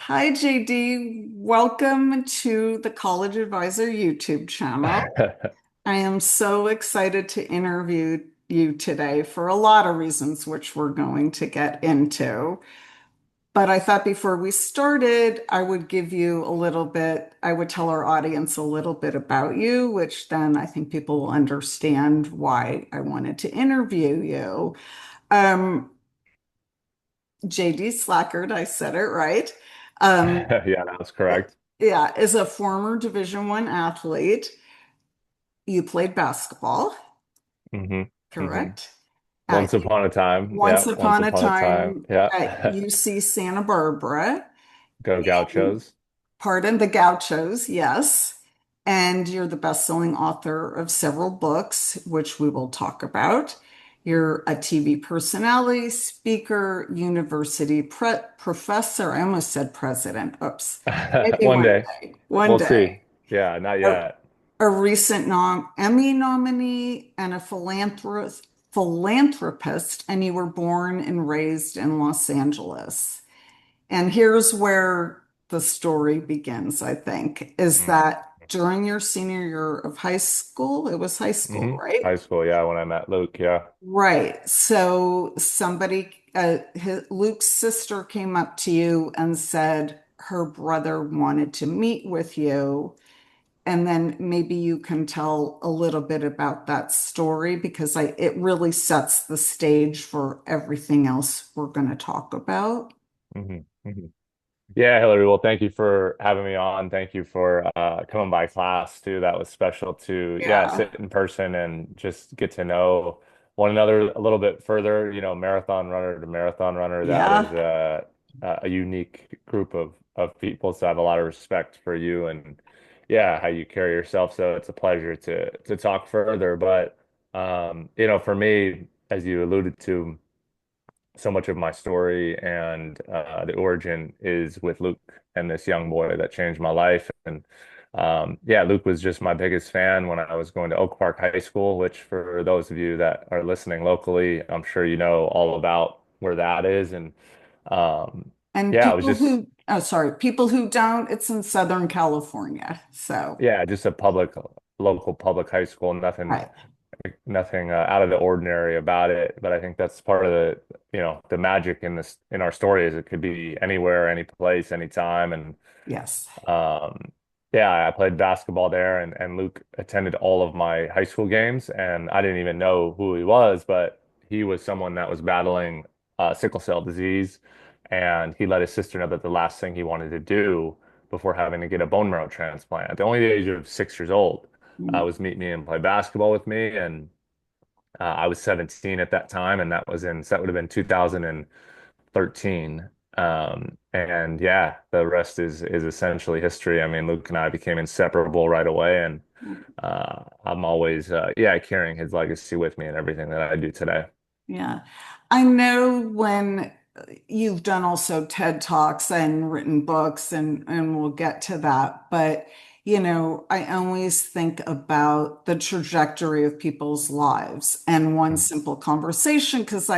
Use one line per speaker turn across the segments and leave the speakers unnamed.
Hi, JD. Welcome to the College Advisor YouTube channel. I am so excited to interview you today for a lot of reasons, which we're going to get into. But I thought before we started, I would give you a little bit, I would tell our audience a little bit about you, which then I think people will understand why I wanted to interview you. Um, JD Slajchert, I said it right. Um,
Yeah, that's correct.
Yeah, as a former Division One athlete, you played basketball,
hmm hmm
correct?
Once
You,
upon a time.
once
Yeah, once
upon a
upon a time.
time
Yeah.
at UC Santa Barbara,
Go
and
Gauchos.
pardon the Gauchos, yes. And you're the best-selling author of several books, which we will talk about. You're a TV personality, speaker, university professor. I almost said president. Oops. Maybe
One
one
day.
day. One
We'll see.
day.
Yeah, not
A,
yet.
a recent Emmy nominee and a philanthropist, and you were born and raised in Los Angeles. And here's where the story begins, I think, is that during your senior year of high school, it was high school,
Mm-hmm.
right?
High school, yeah, when I met Luke, yeah.
Right. So Luke's sister came up to you and said her brother wanted to meet with you. And then maybe you can tell a little bit about that story because it really sets the stage for everything else we're going to talk about.
hmm hmm Yeah, Hilary, well, thank you for having me on. Thank you for coming by class too. That was special to, yeah,
Yeah.
sit in person and just get to know one another a little bit further. Marathon runner to marathon runner, that is
Yeah.
a unique group of people. So I have a lot of respect for you and yeah, how you carry yourself. So it's a pleasure to talk further. But for me, as you alluded to, so much of my story and the origin is with Luke and this young boy that changed my life. And yeah, Luke was just my biggest fan when I was going to Oak Park High School, which for those of you that are listening locally, I'm sure you know all about where that is. And um,
And
yeah, it was just,
people who don't, it's in Southern California. So,
yeah, just a local public high school,
right.
nothing out of the ordinary about it. But I think that's part of the magic in our story is it could be anywhere, any place, anytime. And
Yes.
um, yeah, I played basketball there, and Luke attended all of my high school games, and I didn't even know who he was, but he was someone that was battling sickle cell disease, and he let his sister know that the last thing he wanted to do before having to get a bone marrow transplant at the only age of 6 years old
Mm.
was meet me and play basketball with me, and I was 17 at that time, and that would have been 2013. And yeah, the rest is essentially history. I mean, Luke and I became inseparable right away, and I'm always yeah, carrying his legacy with me in everything that I do today.
Yeah. I know when you've done also TED Talks and written books, and we'll get to that. But, I always think about the trajectory of people's lives and one simple conversation. Because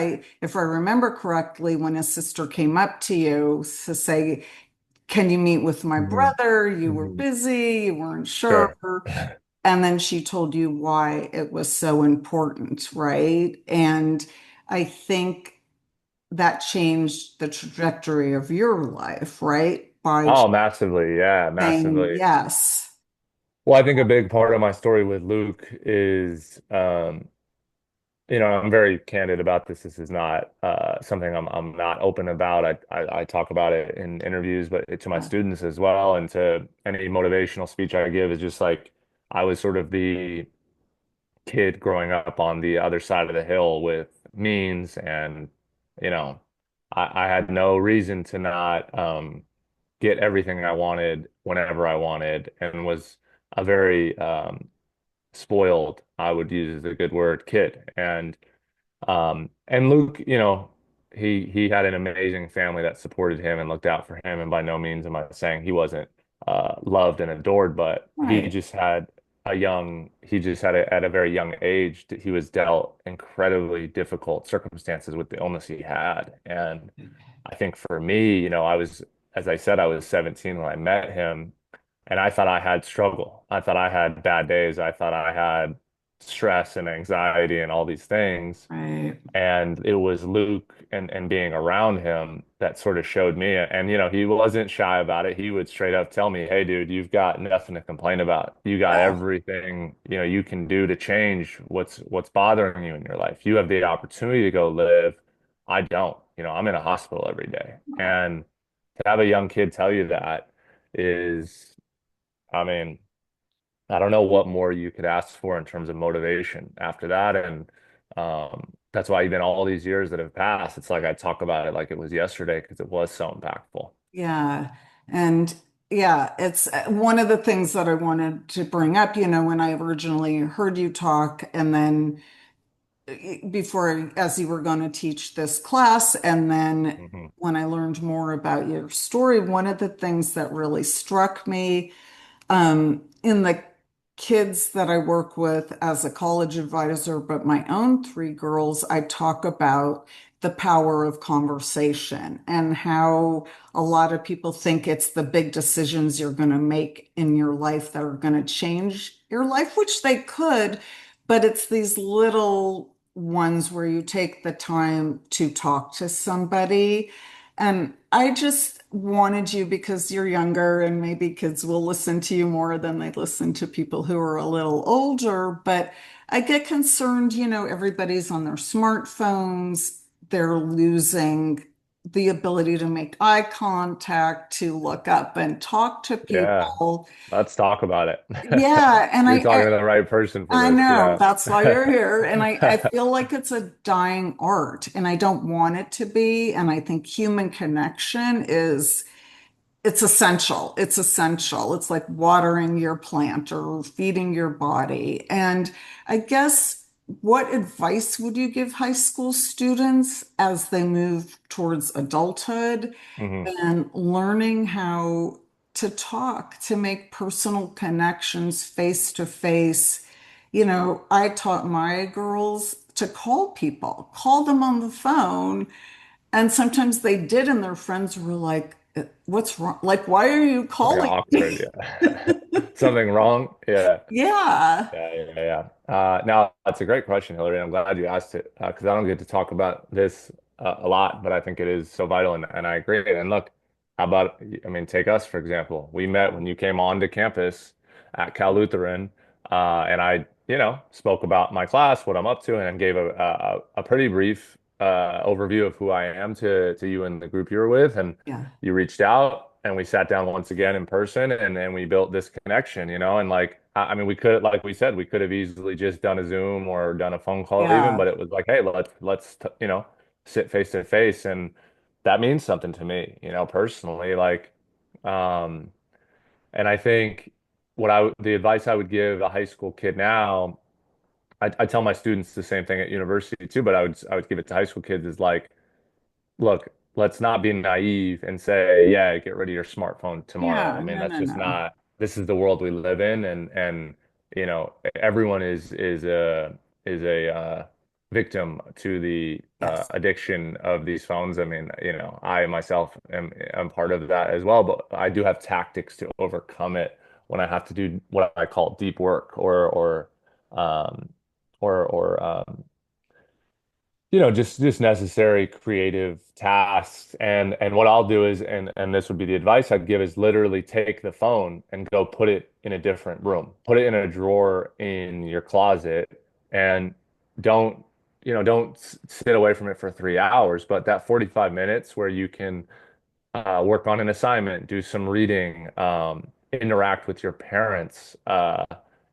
if I remember correctly, when his sister came up to you to say, can you meet with my
hmm
brother? You were
hmm
busy, you weren't sure.
Sure.
And then she told you why it was so important, right? And I think that changed the trajectory of your life, right? By
Oh, massively. Yeah,
saying
massively.
yes.
Well, I think a big part of my story with Luke is, I'm very candid about this. This is not something I'm not open about. I talk about it in interviews, but to my students as well, and to any motivational speech I give is just like I was sort of the kid growing up on the other side of the hill with means, and you know, I had no reason to not get everything I wanted whenever I wanted, and was a very spoiled, I would use as a good word, kid. And Luke, he had an amazing family that supported him and looked out for him. And by no means am I saying he wasn't loved and adored, but
Right.
he just had at a very young age, he was dealt incredibly difficult circumstances with the illness he had. And I think for me, I was as I said, I was 17 when I met him, and I thought I had struggle. I thought I had bad days. I thought I had stress and anxiety and all these things.
Right.
And it was Luke and being around him that sort of showed me. And, he wasn't shy about it. He would straight up tell me, hey, dude, you've got nothing to complain about. You got
Yeah.
everything, you can do to change what's bothering you in your life. You have the opportunity to go live. I don't. I'm in a hospital every day. And to have a young kid tell you that is, I mean, I don't know what more you could ask for in terms of motivation after that. And that's why even all these years that have passed, it's like I talk about it like it was yesterday because it was so impactful.
Yeah. And yeah, it's one of the things that I wanted to bring up, when I originally heard you talk, and then before, as you were going to teach this class, and then
Hmm.
when I learned more about your story, one of the things that really struck me in the kids that I work with as a college advisor, but my own three girls, I talk about the power of conversation and how a lot of people think it's the big decisions you're going to make in your life that are going to change your life, which they could, but it's these little ones where you take the time to talk to somebody. And I just wanted you, because you're younger and maybe kids will listen to you more than they listen to people who are a little older. But I get concerned, everybody's on their smartphones, they're losing the ability to make eye contact, to look up and talk to
Yeah,
people.
let's talk about it.
Yeah, and
You're talking to the right person for
I
this.
know
Yeah.
that's why you're here. And I feel like it's a dying art, and I don't want it to be. And I think human connection it's essential. It's essential. It's like watering your plant or feeding your body. And I guess, what advice would you give high school students as they move towards adulthood
Hmm.
and learning how to talk, to make personal connections face to face? I taught my girls to call people, call them on the phone, and sometimes they did, and their friends were like, "What's wrong? Like, why are you
Okay,
calling
awkward.
me?"
Yeah. Something wrong? Yeah.
Yeah,
Yeah. Now, that's a great question, Hilary. I'm glad you asked it because I don't get to talk about this a lot, but I think it is so vital, and I agree. And look, how about, I mean, take us, for example. We met when you came onto campus at Cal Lutheran, and I, spoke about my class, what I'm up to, and gave a pretty brief overview of who I am to you and the group you were with. And
yeah,
you reached out and we sat down once again in person and then we built this connection, and like I mean we could like we said we could have easily just done a Zoom or done a phone call even,
yeah,
but it was like, hey, let's sit face to face, and that means something to me, personally, like um and I think the advice I would give a high school kid now, I tell my students the same thing at university too, but I would give it to high school kids is like, look, let's not be naive and say, yeah, get rid of your smartphone tomorrow. I
yeah.
mean,
No,
that's
no,
just
no.
not, this is the world we live in, and everyone is a victim to the
Yes,
addiction of these phones. I mean, I myself am part of that as well, but I do have tactics to overcome it when I have to do what I call deep work um or just necessary creative tasks. And what I'll do is, and this would be the advice I'd give, is literally take the phone and go put it in a different room, put it in a drawer in your closet, and don't, don't sit away from it for 3 hours, but that 45 minutes where you can work on an assignment, do some reading, interact with your parents,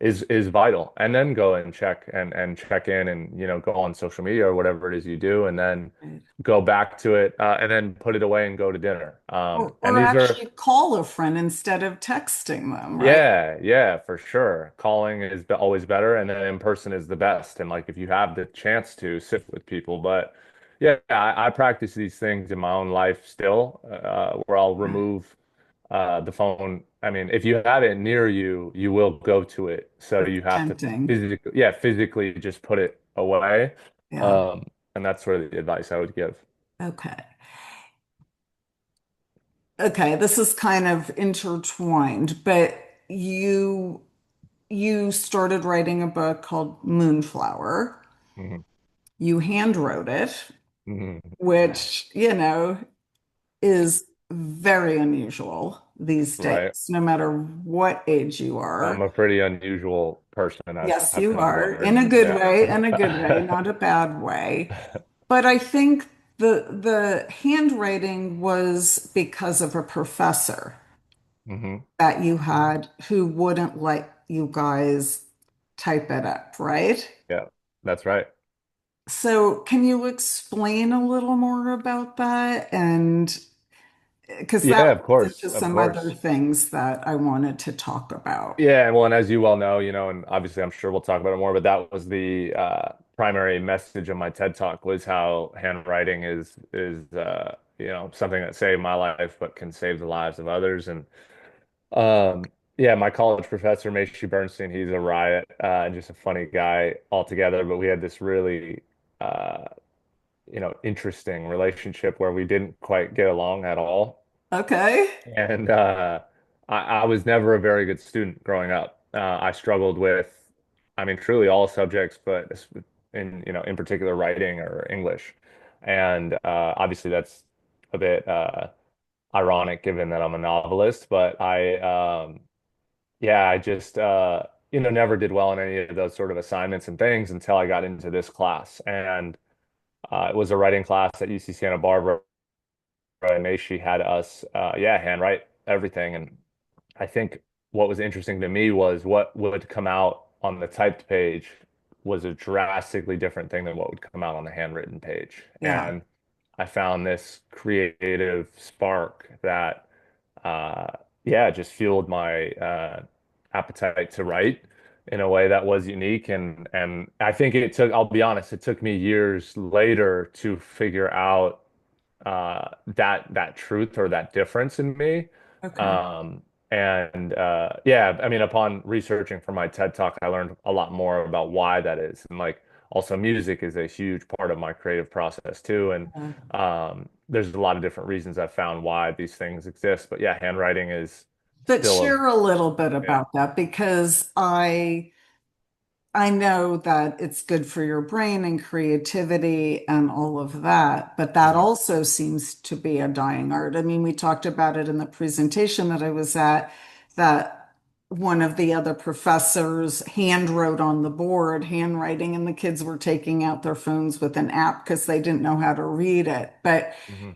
is vital. And then go and check in and go on social media or whatever it is you do, and then
right.
go back to it, and then put it away and go to dinner. And
Or
these are
actually call a friend instead of texting them, right?
yeah, for sure. Calling is always better, and then in person is the best. And like if you have the chance to sit with people, but yeah, I practice these things in my own life still, where I'll
Right.
remove the phone. I mean, if you have it near you, you will go to it. So
It's
you have to
tempting.
physically just put it away.
Yeah.
Um, and that's sort of the advice I would give.
Okay. Okay, this is kind of intertwined, but you you started writing a book called Moonflower.
Mhm.
You hand wrote it,
Mhm.
which, is very unusual these
Right.
days, no matter what age you
I'm
are.
a pretty unusual person.
Yes,
I've
you
come to
are in a
learn.
good
Yeah.
way, in a good way, not a bad way. But I think the handwriting was because of a professor
hmm
that you had who wouldn't let you guys type it up, right?
Yeah, that's right.
So can you explain a little more about that? And because that
Yeah, of
leads into
course, of
some other
course.
things that I wanted to talk about.
Yeah, well, and as you well know, and obviously I'm sure we'll talk about it more, but that was the primary message of my TED Talk was how handwriting is something that saved my life, but can save the lives of others. And yeah, my college professor, Macy Bernstein, he's a riot, and just a funny guy altogether. But we had this really, uh, interesting relationship where we didn't quite get along at all.
Okay.
And I was never a very good student growing up. I struggled with, I mean, truly all subjects, but in particular writing or English. And obviously that's a bit ironic given that I'm a novelist, but yeah, I just never did well in any of those sort of assignments and things until I got into this class. And it was a writing class at UC Santa Barbara, and she had us, yeah, handwrite everything. And I think what was interesting to me was what would come out on the typed page was a drastically different thing than what would come out on the handwritten page.
Yeah.
And I found this creative spark that, uh, yeah, just fueled my appetite to write in a way that was unique. And I think I'll be honest, it took me years later to figure out that truth or that difference in me.
Okay.
Um, and yeah, I mean, upon researching for my TED Talk, I learned a lot more about why that is. And like also music is a huge part of my creative process too. And
Uh,
there's a lot of different reasons I've found why these things exist. But yeah, handwriting is
but
still a
share a little bit
yeah.
about that because I know that it's good for your brain and creativity and all of that, but that
Mhm,
also seems to be a dying art. I mean, we talked about it in the presentation that I was at, that one of the other professors hand wrote on the board, handwriting, and the kids were taking out their phones with an app because they didn't know how to read it. But
mhm.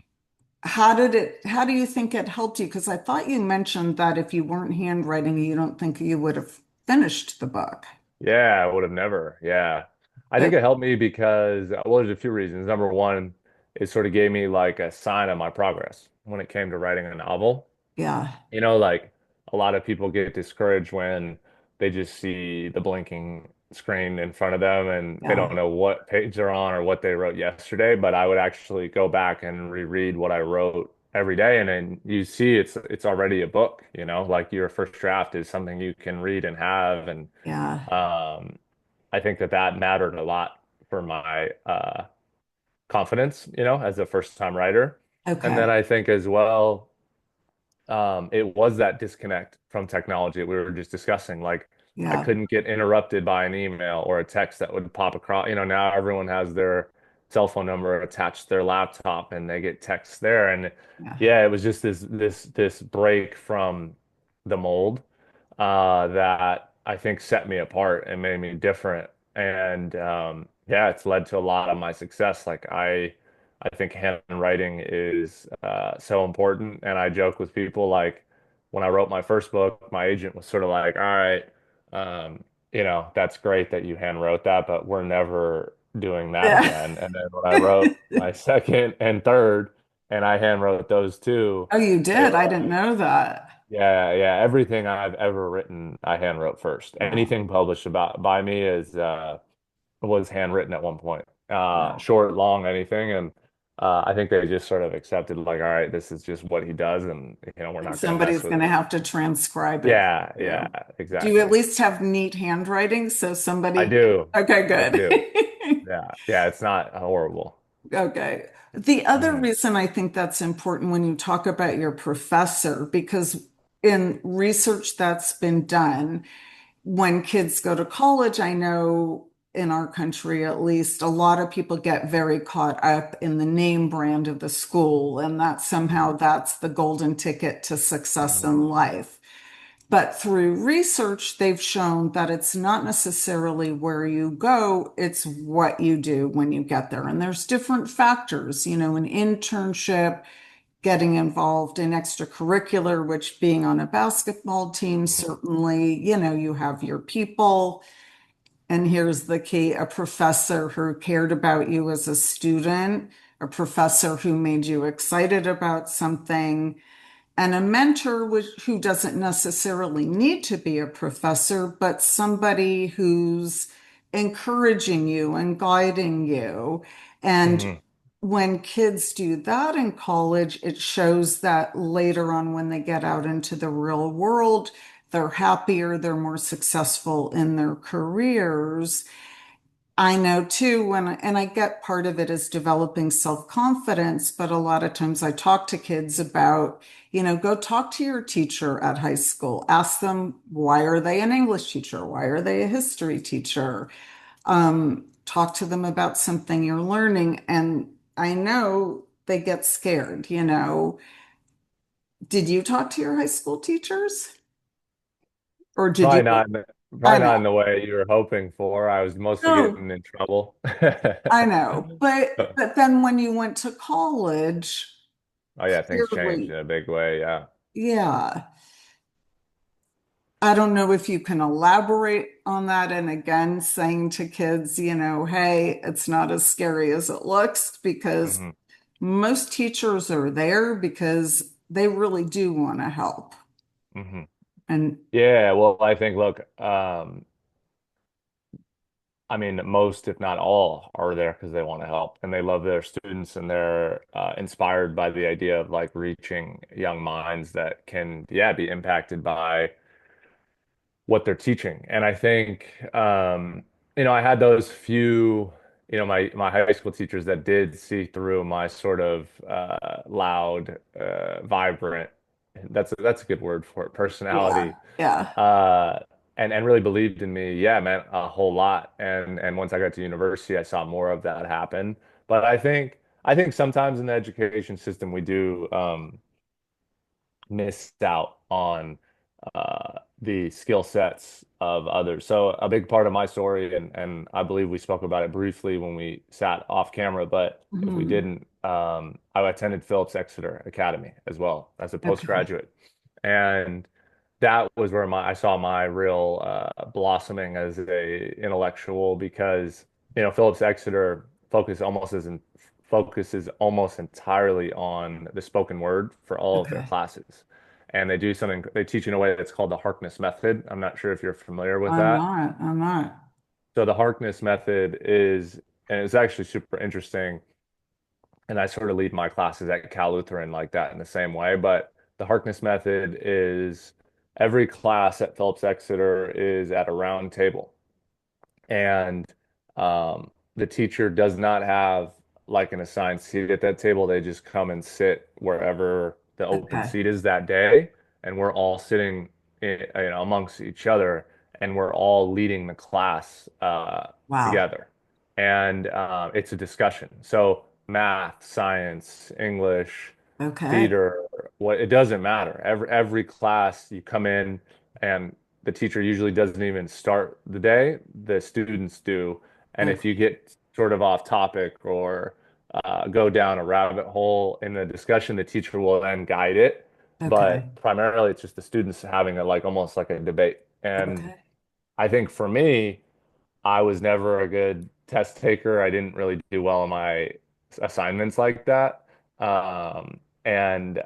how do you think it helped you? Because I thought you mentioned that if you weren't handwriting, you don't think you would have finished the book.
Yeah, I would have never. Yeah. I think
But
it helped me because, well, there's a few reasons. Number one, it sort of gave me like a sign of my progress when it came to writing a novel.
yeah,
Like a lot of people get discouraged when they just see the blinking screen in front of them and they
yeah,
don't know what page they're on or what they wrote yesterday. But I would actually go back and reread what I wrote every day, and then you see it's already a book, like your first draft is something you can read and have. And
yeah.
um, I think that mattered a lot for my confidence, as a first time writer. And then
Okay.
I think as well, it was that disconnect from technology that we were just discussing. Like I
Yeah,
couldn't get interrupted by an email or a text that would pop across. Now everyone has their cell phone number attached to their laptop and they get texts there. And
yeah.
yeah, it was just this break from the mold that I think set me apart and made me different. And yeah, it's led to a lot of my success. Like I think handwriting is so important. And I joke with people like when I wrote my first book, my agent was sort of like, all right, that's great that you hand wrote that, but we're never doing that
Yeah.
again. And then when I wrote my second and third, and I hand wrote those two,
Oh, you
they
did?
were
I didn't
like,
know that.
yeah, yeah, everything I've ever written, I hand wrote first.
Wow.
Anything published about by me is was handwritten at one point.
Wow.
Short, long, anything. And I think they just sort of accepted like, all right, this is just what he does, and we're
And
not going to mess
somebody's
with
going to
it.
have to transcribe it
Yeah,
for
yeah,
you. Do you at
exactly.
least have neat handwriting so
I
somebody?
do.
Okay,
I do.
good.
Yeah, yeah, it's not horrible.
Okay. The other
Mhm.
reason I think that's important when you talk about your professor, because in research that's been done, when kids go to college, I know in our country at least, a lot of people get very caught up in the name brand of the school, and that somehow
Mhm.
that's the golden ticket to success
Mhm.
in life. But through research, they've shown that it's not necessarily where you go, it's what you do when you get there. And there's different factors, an internship, getting involved in extracurricular, which being on a basketball team,
Mhm.
certainly, you have your people. And here's the key, a professor who cared about you as a student, a professor who made you excited about something, and a mentor who doesn't necessarily need to be a professor, but somebody who's encouraging you and guiding you. And
Mhm.
when kids do that in college, it shows that later on, when they get out into the real world, they're happier, they're more successful in their careers. I know too, and I get part of it is developing self-confidence, but a lot of times I talk to kids about, go talk to your teacher at high school. Ask them, why are they an English teacher? Why are they a history teacher? Talk to them about something you're learning. And I know they get scared. Did you talk to your high school teachers? Or did you?
Probably not,
I
probably not in
know.
the way you were hoping for. I was mostly
No,
getting in trouble.
I know. But then when you went to college,
Oh yeah, things changed
clearly,
in a big way. Yeah.
yeah. I don't know if you can elaborate on that. And again, saying to kids, hey, it's not as scary as it looks, because
Hmm.
most teachers are there because they really do want to help.
Hmm.
And
Yeah. Well, I think, look, I mean, most, if not all, are there because they want to help and they love their students and they're inspired by the idea of like reaching young minds that can, yeah, be impacted by what they're teaching. And I think, I had those few, my high school teachers that did see through my sort of loud, vibrant, that's a good word for it,
yeah,
personality,
yeah.
uh, and really believed in me. Yeah, meant a whole lot. And once I got to university, I saw more of that happen. But I think sometimes in the education system we do. Missed out on the skill sets of others. So a big part of my story, and I believe we spoke about it briefly when we sat off camera, but if we
Mhm.
didn't, I attended Phillips Exeter Academy as well as a
Okay.
postgraduate. And that was where I saw my real blossoming as a intellectual because Phillips Exeter focuses almost entirely on the spoken word for all of their
Okay.
classes, and they teach in a way that's called the Harkness method. I'm not sure if you're familiar with
I'm
that.
not. I'm not.
So the Harkness method is, and it's actually super interesting, and I sort of lead my classes at Cal Lutheran like that in the same way. But the Harkness method is every class at Phillips Exeter is at a round table, and the teacher does not have like an assigned seat at that table. They just come and sit wherever the open
Okay.
seat is that day, and we're all sitting amongst each other, and we're all leading the class
Wow.
together. And it's a discussion. So math, science, English,
Okay.
theater, what it doesn't matter. Every class you come in and the teacher usually doesn't even start the day, the students do. And if you
Okay.
get sort of off topic or go down a rabbit hole in the discussion, the teacher will then guide it.
Okay.
But primarily, it's just the students having a like almost like a debate. And
Okay.
I think for me, I was never a good test taker. I didn't really do well in my assignments like that. And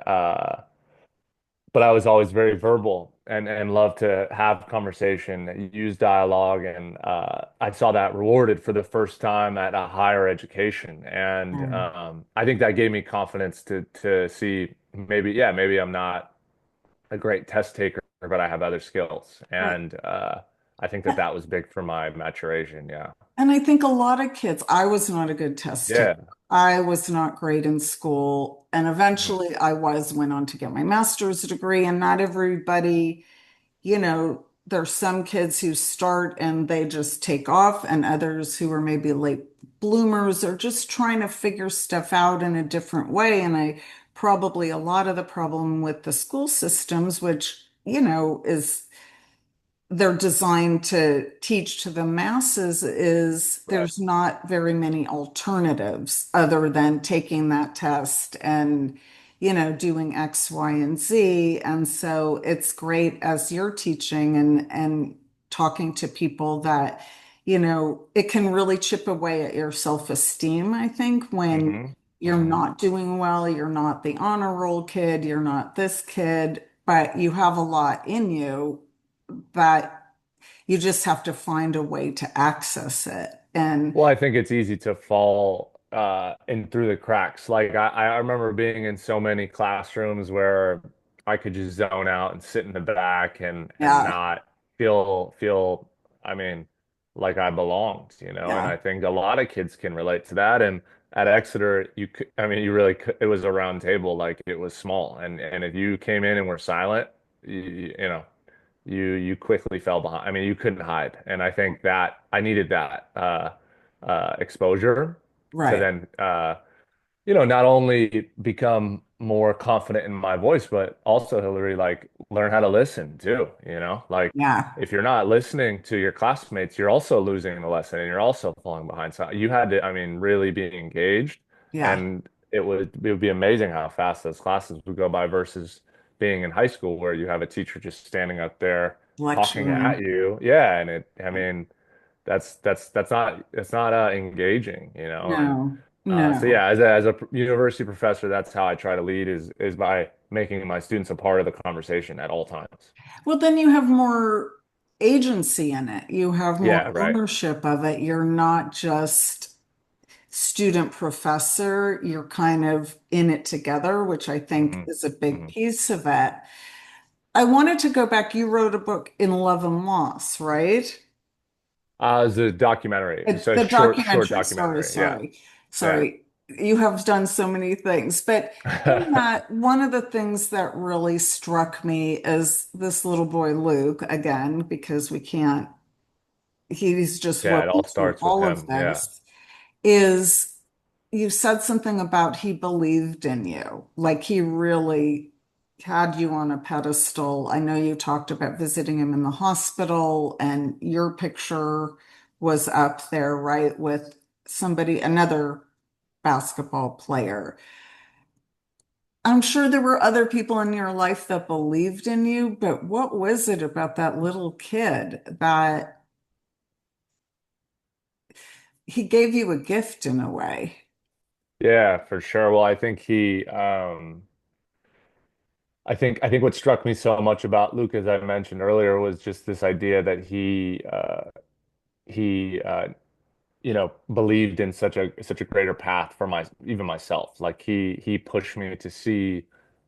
but I was always very verbal and loved to have conversation, use dialogue, and I saw that rewarded for the first time at a higher education, and
Mm.
I think that gave me confidence to see maybe yeah maybe I'm not a great test taker, but I have other skills,
Right.
and I think that that was big for my maturation. Yeah.
And I think a lot of kids, I was not a good test taker.
Yeah.
I was not great in school. And
Mhm.
eventually went on to get my master's degree. And not everybody, there's some kids who start and they just take off, and others who are maybe late bloomers or just trying to figure stuff out in a different way. And I probably a lot of the problem with the school systems, which, is they're designed to teach to the masses, is
Right.
there's not very many alternatives other than taking that test and doing X, Y, and Z. And so it's great as you're teaching and talking to people that it can really chip away at your self-esteem, I think, when
Hmm.
you're
Hmm.
not doing well, you're not the honor roll kid, you're not this kid, but you have a lot in you, but you just have to find a way to access it. And
Well, I think it's easy to fall in through the cracks. Like I remember being in so many classrooms where I could just zone out and sit in the back and
yeah,
not feel I mean like I belonged, you know. And
yeah,
I think a lot of kids can relate to that. And at Exeter, you could, I mean, you really could, it was a round table, like it was small. And if you came in and were silent, you know you quickly fell behind. I mean, you couldn't hide, and I think that I needed that exposure to
right.
then not only become more confident in my voice, but also, Hillary, like learn how to listen too, like
Yeah,
if you're not listening to your classmates, you're also losing the lesson and you're also falling behind. So you had to, I mean, really be engaged,
yeah.
and it would be amazing how fast those classes would go by versus being in high school where you have a teacher just standing up there talking at
Lecturing.
you. Yeah, and I mean, that's not engaging, and
No,
so
no.
yeah, as a university professor, that's how I try to lead is by making my students a part of the conversation at all times.
Well, then you have more agency in it. You have more
Yeah, right.
ownership of it. You're not just student professor. You're kind of in it together, which I think
Hmm.
is a big
Hmm.
piece of it. I wanted to go back. You wrote a book in Love and Loss, right?
It's a documentary. It's a
The
short
documentary, sorry,
documentary. Yeah,
sorry,
yeah.
sorry. You have done so many things, but in that, one of the things that really struck me is this little boy, Luke, again, because he's just
Yeah, it all
woven through
starts with
all of
him. Yeah.
this, is you said something about he believed in you. Like he really had you on a pedestal. I know you talked about visiting him in the hospital, and your picture was up there, right, with another basketball player. I'm sure there were other people in your life that believed in you, but what was it about that little kid that he gave you a gift in a way?
Yeah, for sure. Well, I think what struck me so much about Luke, as I mentioned earlier, was just this idea that he believed in such a greater path for even myself. Like he pushed me to see,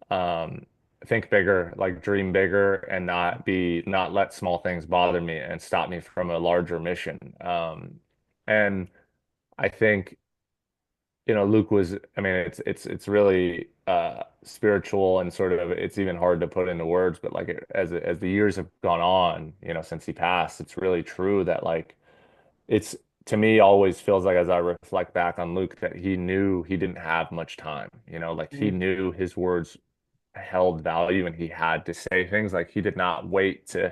um, think bigger, like dream bigger, and not let small things bother me and stop me from a larger mission. And I think, Luke was, I mean, it's really spiritual and sort of it's even hard to put into words, but like as the years have gone on, since he passed, it's really true that like it's to me always feels like as I reflect back on Luke that he knew he didn't have much time, like he knew his words held value and he had to say things like he did not wait to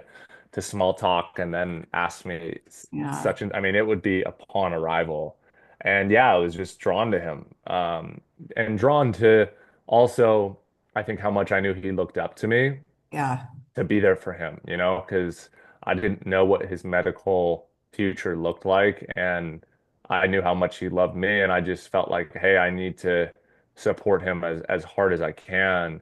small talk and then ask me
Yeah,
such an I mean it would be upon arrival. And yeah, I was just drawn to him. And drawn to also I think how much I knew he looked up to me
yeah.
to be there for him, because I didn't know what his medical future looked like, and I knew how much he loved me, and I just felt like, hey, I need to support him as hard as I can,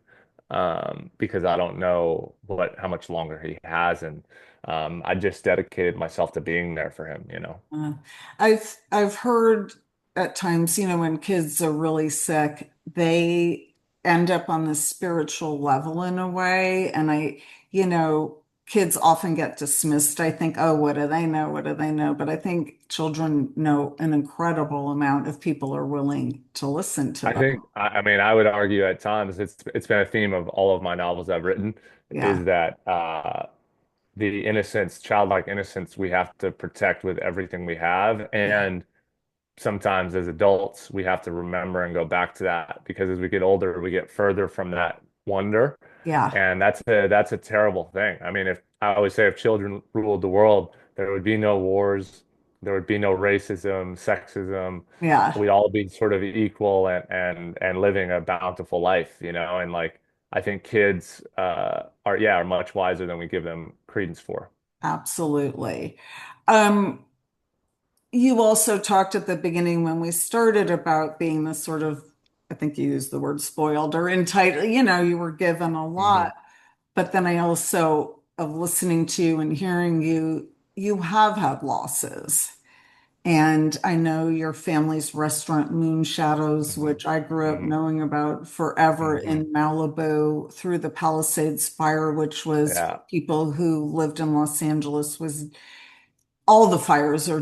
because I don't know how much longer he has, and I just dedicated myself to being there for him.
Uh, I've heard at times, when kids are really sick, they end up on the spiritual level in a way. And I, you know, kids often get dismissed. I think, oh, what do they know? What do they know? But I think children know an incredible amount if people are willing to listen to
I
them.
think, I mean, I would argue at times it's been a theme of all of my novels I've written
Yeah,
is that the innocence, childlike innocence, we have to protect with everything we have,
yeah,
and sometimes as adults, we have to remember and go back to that because as we get older, we get further from that wonder.
yeah,
And that's a terrible thing. I mean, if I always say if children ruled the world, there would be no wars, there would be no racism, sexism.
yeah,
We'd all be sort of equal and living a bountiful life, you know, and like I think kids are much wiser than we give them credence for.
absolutely. Um, you also talked at the beginning when we started about being the sort of, I think you used the word spoiled or entitled, you were given a lot.
Hmm.
But then I also, of listening to you and hearing you, you have had losses. And I know your family's restaurant, Moon Shadows,
Hmm.
which I grew up
Hmm.
knowing about forever
Hmm.
in Malibu through the Palisades fire, which was for
Yeah,
people who lived in Los Angeles, was all the fires are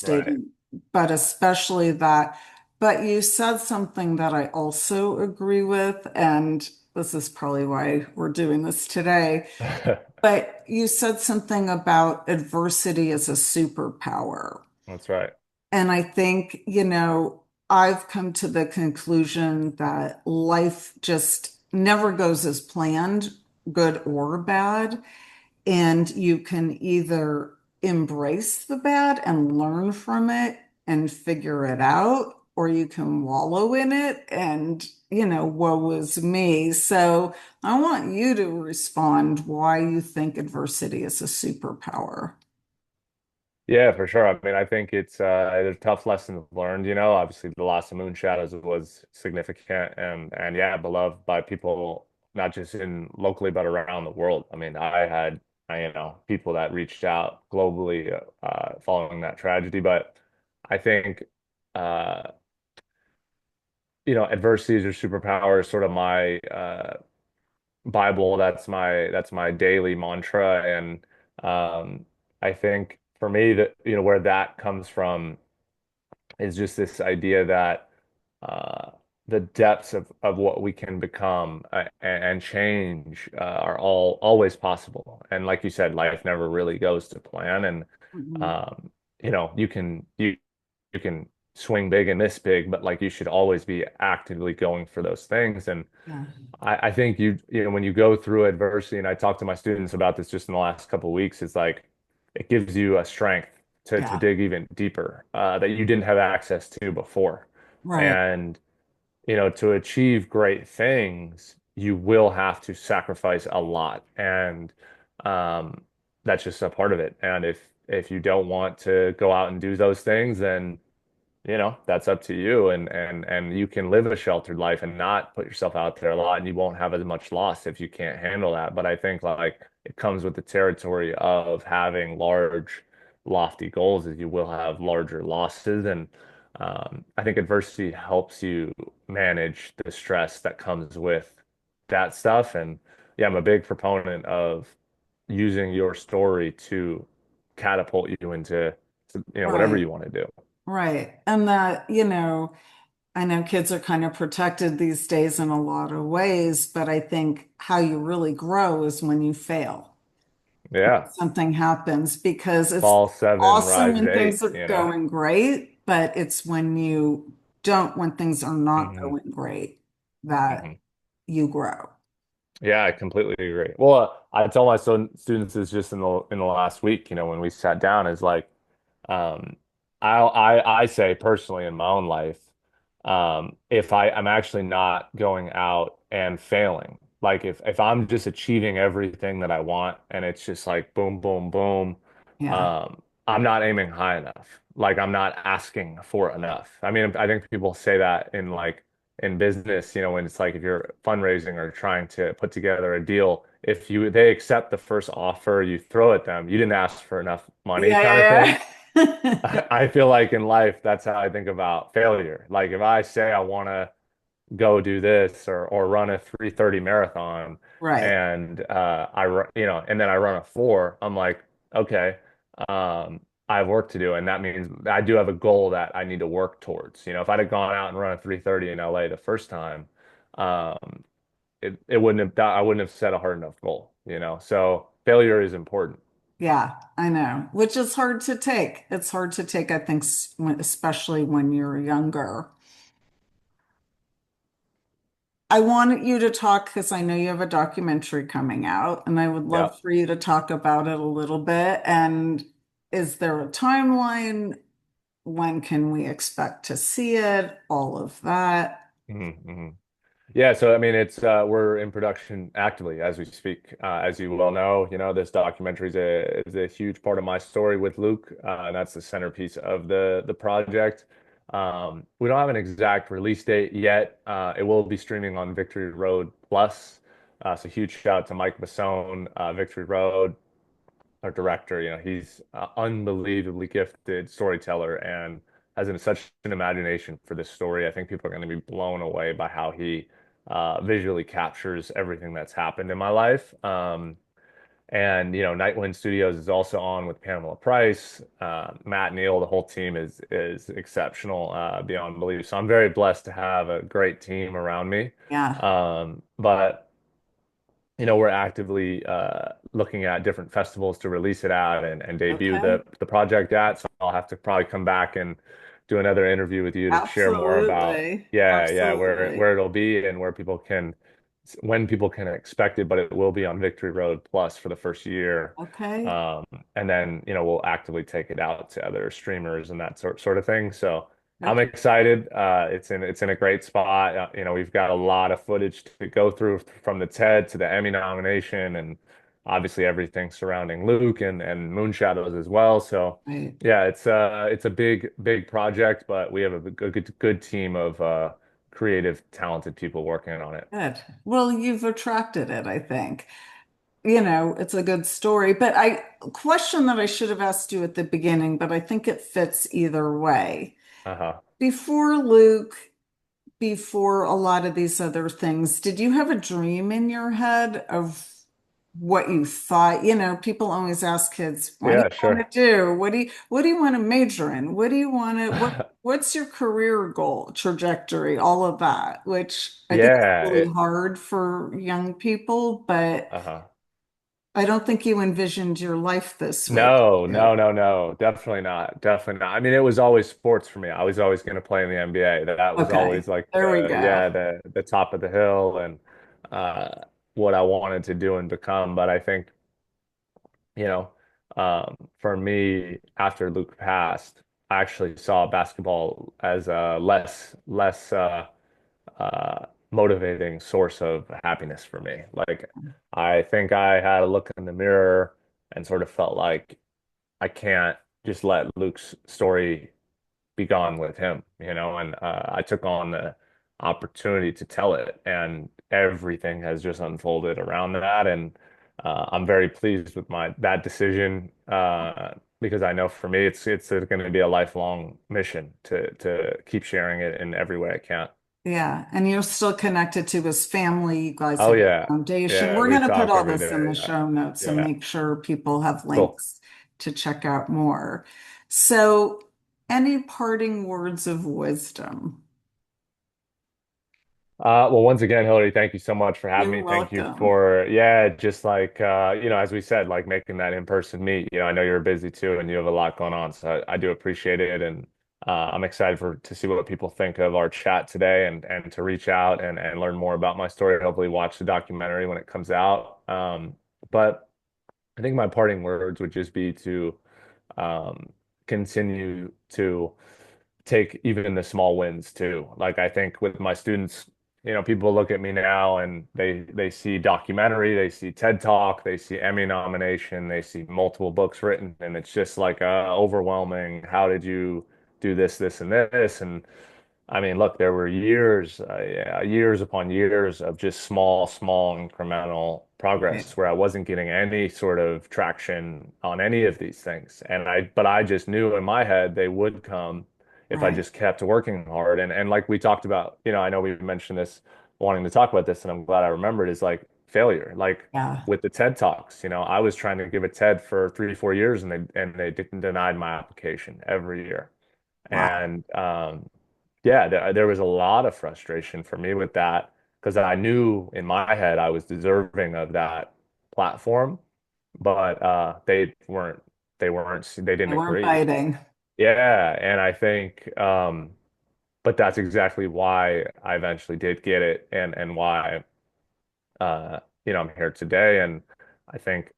right.
devastating, but especially that. But you said something that I also agree with, and this is probably why we're doing this today. But you said something about adversity as a superpower.
That's right.
And I think, I've come to the conclusion that life just never goes as planned, good or bad. And you can either embrace the bad and learn from it and figure it out, or you can wallow in it and, woe is me. So I want you to respond why you think adversity is a superpower.
Yeah, for sure. I mean, I think it's a tough lesson learned, you know. Obviously the loss of Moon Shadows was significant and yeah, beloved by people not just in locally but around the world. I mean, people that reached out globally following that tragedy, but I think uh adversities are superpowers, sort of my Bible. That's my daily mantra, and I think for me that where that comes from is just this idea that uh, the depths of what we can become and change are all always possible. And like you said, life never really goes to plan, and
Mhm.
um, you can swing big and miss big, but like you should always be actively going for those things. And
Yeah.
I think when you go through adversity, and I talk to my students about this just in the last couple of weeks, it's like it gives you a strength to
Yeah.
dig even deeper that you didn't have access to before.
Right.
And to achieve great things, you will have to sacrifice a lot, and um, that's just a part of it. And if you don't want to go out and do those things, then that's up to you, and you can live a sheltered life and not put yourself out there a lot, and you won't have as much loss if you can't handle that. But I think like it comes with the territory of having large, lofty goals, as you will have larger losses. And I think adversity helps you manage the stress that comes with that stuff. And yeah, I'm a big proponent of using your story to catapult you into whatever
Right.
you want to do.
Right. And that, I know kids are kind of protected these days in a lot of ways, but I think how you really grow is when you fail.
Yeah.
Something happens because it's
Fall seven,
awesome
rise
when things
eight,
are
you know?
going great, but it's when you don't, when things are not
Hmm.
going great, that
Hmm.
you grow.
Yeah, I completely agree. Well, I tell my students this just in the last week, when we sat down, is like, um, I say personally in my own life, if I'm actually not going out and failing, like if I'm just achieving everything that I want and it's just like boom, boom, boom,
Yeah.
I'm not aiming high enough. Like I'm not asking for enough. I mean, I think people say that in business, when it's like if you're fundraising or trying to put together a deal, if they accept the first offer you throw at them, you didn't ask for enough money
Yeah,
kind of thing.
yeah, yeah.
I feel like in life, that's how I think about failure. Like if I say I want to go do this or run a 3:30 marathon
Right.
and and then I run a 4, I'm like, okay, I have work to do, and that means I do have a goal that I need to work towards. If I'd have gone out and run a 3:30 in LA the first time, um, it I wouldn't have set a hard enough goal. So failure is important.
Yeah, I know, which is hard to take. It's hard to take, I think, especially when you're younger. I want you to talk because I know you have a documentary coming out, and I would
Yeah.
love for you to talk about it a little bit. And is there a timeline? When can we expect to see it? All of that.
Hmm. Yeah, so I mean, it's we're in production actively as we speak. As you well know, this documentary is a huge part of my story with Luke, and that's the centerpiece of the project. We don't have an exact release date yet. It will be streaming on Victory Road Plus. So huge shout out to Mike Masson, Victory Road, our director. He's unbelievably gifted storyteller and has such an imagination for this story. I think people are going to be blown away by how he visually captures everything that's happened in my life. And Nightwind Studios is also on with Pamela Price, Matt Neal. The whole team is exceptional beyond belief. So I'm very blessed to have a great team around me.
Yeah.
But we're actively looking at different festivals to release it at and debut
Okay.
the project at. So I'll have to probably come back and do another interview with you to share more about,
Absolutely.
yeah,
Absolutely.
where it'll be and when people can expect it. But it will be on Victory Road Plus for the first year.
Okay.
Um, and then, we'll actively take it out to other streamers and that sort of thing. So I'm
Okay.
excited. It's in a great spot. We've got a lot of footage to go through from the TED to the Emmy nomination, and obviously everything surrounding Luke and Moonshadows as well. So
Right.
yeah, it's a big project, but we have a good team of creative, talented people working on it.
Good. Well, you've attracted it, I think. It's a good story. But question that I should have asked you at the beginning, but I think it fits either way.
Uh-huh.
Before Luke, before a lot of these other things, did you have a dream in your head of what you thought? People always ask kids, what do you
Yeah,
want
sure.
to do? What do you want to major in? What do you want to, what's your career goal, trajectory, all of that, which I think is
Yeah.
really hard for young people, but
Uh-huh.
I don't think you envisioned your life this way.
No,
Yeah.
no, no, no. Definitely not. Definitely not. I mean, it was always sports for me. I was always going to play in the NBA. That was
Okay.
always like
There we go.
the top of the hill and uh what I wanted to do and become. But I think, you know, for me, after Luke passed, I actually saw basketball as a less motivating source of happiness for me. Like, I think I had a look in the mirror and sort of felt like I can't just let Luke's story be gone with him. And I took on the opportunity to tell it, and everything has just unfolded around that. And I'm very pleased with my that decision because I know for me it's going to be a lifelong mission to keep sharing it in every way I can.
Yeah, and you're still connected to his family. You guys
Oh
have a
yeah,
foundation.
yeah,
We're
we
going to put
talk
all
every
this in
day.
the show notes and
Yeah,
make sure people have
cool.
links to check out more. So, any parting words of wisdom?
Well, once again, Hilary, thank you so much for having
You're
me. Thank you
welcome.
for, yeah, just like, as we said, like making that in-person meet. I know you're busy too and you have a lot going on. So I do appreciate it. And I'm excited to see what people think of our chat today and to reach out and learn more about my story. Hopefully watch the documentary when it comes out. But I think my parting words would just be to um, continue to take even the small wins too. Like I think with my students, people look at me now and they see documentary, they see TED Talk, they see Emmy nomination, they see multiple books written, and it's just like overwhelming. How did you do this, and this? And I mean, look, there were years, yeah, years upon years of just small incremental
Right.
progress where I wasn't getting any sort of traction on any of these things. But I just knew in my head they would come if I
Right.
just kept working hard. And like we talked about, I know we mentioned this, wanting to talk about this, and I'm glad I remembered, is like failure. Like
Yeah.
with the TED Talks, I was trying to give a TED for 3, 4 years, and they denied my application every year.
Wow.
And yeah, there was a lot of frustration for me with that because I knew in my head I was deserving of that platform, but they
They
didn't
weren't
agree.
biting.
Yeah, and I think but that's exactly why I eventually did get it, and why I'm here today. And I think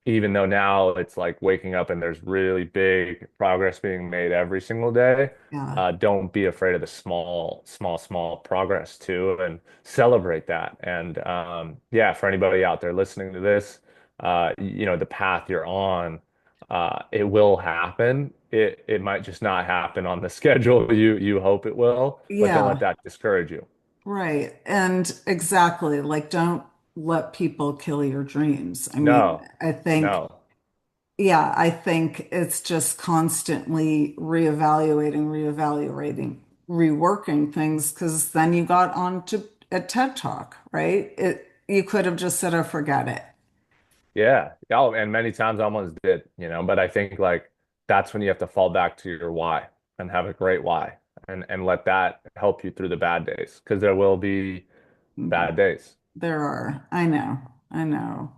even though now it's like waking up and there's really big progress being made every single day,
Yeah.
don't be afraid of the small progress too, and celebrate that. And yeah, for anybody out there listening to this, the path you're on, it will happen. It might just not happen on the schedule you hope it will, but don't let
Yeah.
that discourage you.
Right. And exactly, like don't let people kill your dreams. I mean,
No,
I think,
no.
yeah, I think it's just constantly reevaluating, reworking things because then you got on to a TED Talk, right? You could have just said, oh, forget it.
Yeah. Oh, and many times I almost did, but I think like that's when you have to fall back to your why and have a great why, and let that help you through the bad days, because there will be bad days.
There are. I know. I know.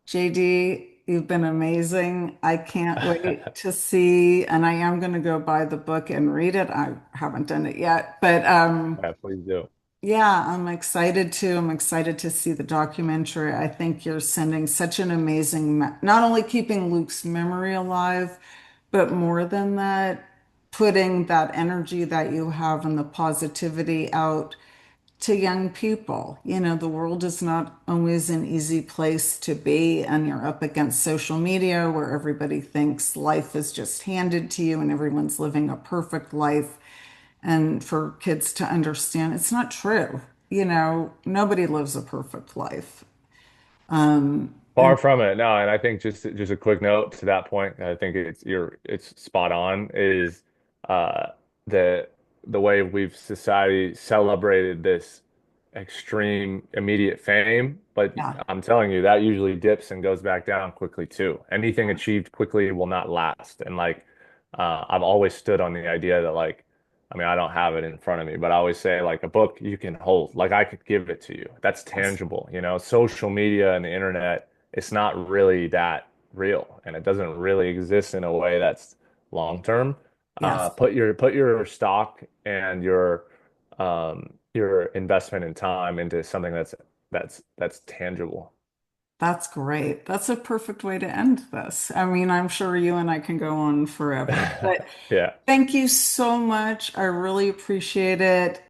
JD, you've been amazing. I can't wait to see, and I am going to go buy the book and read it. I haven't done it yet, but
Yeah, please do.
yeah, I'm excited to. I'm excited to see the documentary. I think you're sending such an amazing, not only keeping Luke's memory alive, but more than that, putting that energy that you have and the positivity out to young people. You know, the world is not always an easy place to be, and you're up against social media where everybody thinks life is just handed to you and everyone's living a perfect life. And for kids to understand it's not true. You know, nobody lives a perfect life.
Far
And
from it. No, and I think just a quick note to that point, I think it's spot on, is uh the the way we've society celebrated this extreme immediate fame, but
yeah,
I'm telling you that usually dips and goes back down quickly too. Anything achieved quickly will not last. And like I've always stood on the idea that like, I mean, I don't have it in front of me, but I always say like a book you can hold, like I could give it to you. That's
yes,
tangible. Social media and the internet, it's not really that real, and it doesn't really exist in a way that's long term.
yes,
Put your stock and your investment in time into something that's tangible.
that's great. That's a perfect way to end this. I mean, I'm sure you and I can go on forever, but
Yeah.
thank you so much. I really appreciate it.